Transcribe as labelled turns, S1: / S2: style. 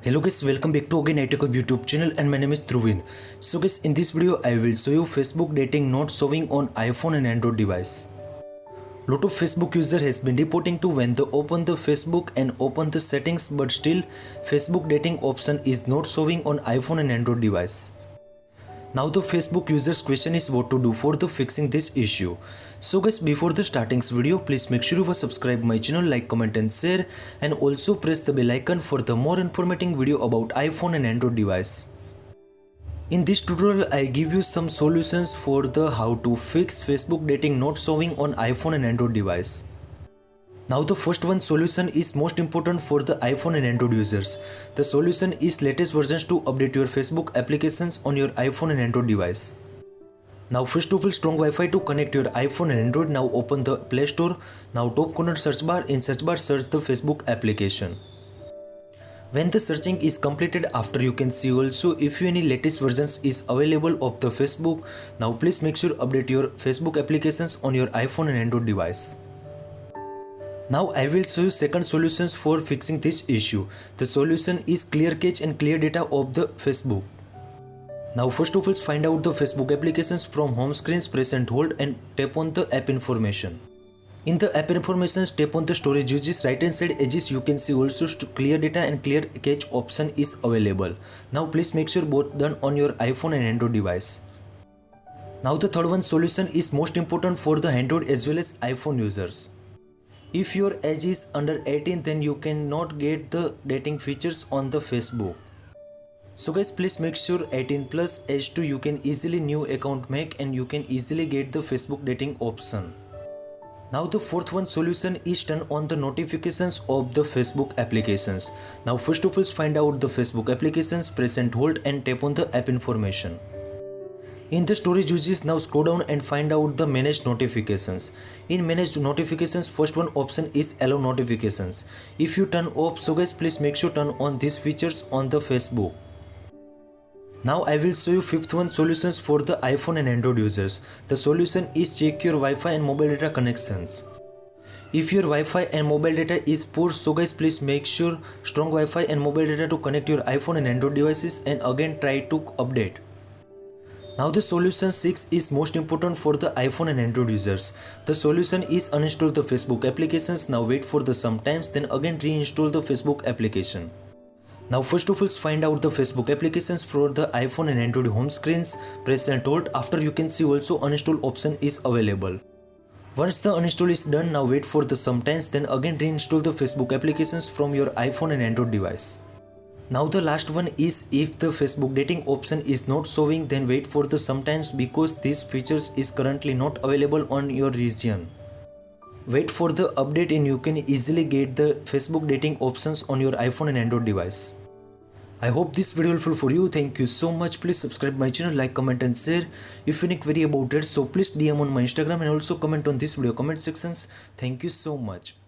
S1: Hello guys, welcome back to again iTechHub YouTube channel and my name is Dhruvin. So guys, in this video I will show you Facebook dating not showing on iPhone and Android device. Lot of Facebook user has been reporting to when they open the Facebook and open the settings but still Facebook dating option is not showing on iPhone and Android device. Now the Facebook users question is what to do for the fixing this issue. So guys, before the starting this video, please make sure you subscribe my channel, like, comment and share, and also press the bell icon for the more informative video about iPhone and Android device. In this tutorial I give you some solutions for the how to fix Facebook dating not showing on iPhone and Android device. Now the first one solution is most important for the iPhone and Android users. The solution is latest versions to update your Facebook applications on your iPhone and Android device. Now first of all, strong Wi-Fi to connect your iPhone and Android. Now open the Play Store. Now top corner search bar, in search bar search the Facebook application. When the searching is completed, after you can see also if any latest versions is available of the Facebook. Now please make sure update your Facebook applications on your iPhone and Android device. Now I will show you second solutions for fixing this issue. The solution is Clearcase and clear data of the Facebook. Now first of all, find out the Facebook applications from home screens, press and hold and tap on the app information. In the app information, tap on the storage uses, right hand side edges you can see also clear data and clear cache option is available. Now please make sure both done on your iPhone and Android device. Now the third one solution is most important for the Android as well as iPhone users. If your age is under 18, then you cannot get the dating features on the Facebook. So guys, please make sure 18 plus age 2 you can easily new account make and you can easily get the Facebook dating option. Now the fourth one solution is turn on the notifications of the Facebook applications. Now first of all, find out the Facebook applications, press and hold and tap on the app information. In the storage uses, now scroll down and find out the managed notifications. In managed notifications, first one option is allow notifications. If you turn off, so guys, please make sure turn on these features on the Facebook. Now I will show you fifth one solutions for the iPhone and Android users. The solution is check your Wi-Fi and mobile data connections. If your Wi-Fi and mobile data is poor, so guys, please make sure strong Wi-Fi and mobile data to connect your iPhone and Android devices and again try to update. Now the solution 6 is most important for the iPhone and Android users. The solution is uninstall the Facebook applications. Now wait for the sometimes, then again reinstall the Facebook application. Now first of all, find out the Facebook applications for the iPhone and Android home screens, press and hold. After you can see also uninstall option is available. Once the uninstall is done, now wait for the sometimes, then again reinstall the Facebook applications from your iPhone and Android device. Now the last one is if the Facebook dating option is not showing, then wait for the sometimes because these features is currently not available on your region. Wait for the update and you can easily get the Facebook dating options on your iPhone and Android device. I hope this video helpful for you. Thank you so much. Please subscribe my channel, like, comment and share. If you need query about it, so please DM on my Instagram and also comment on this video comment sections. Thank you so much.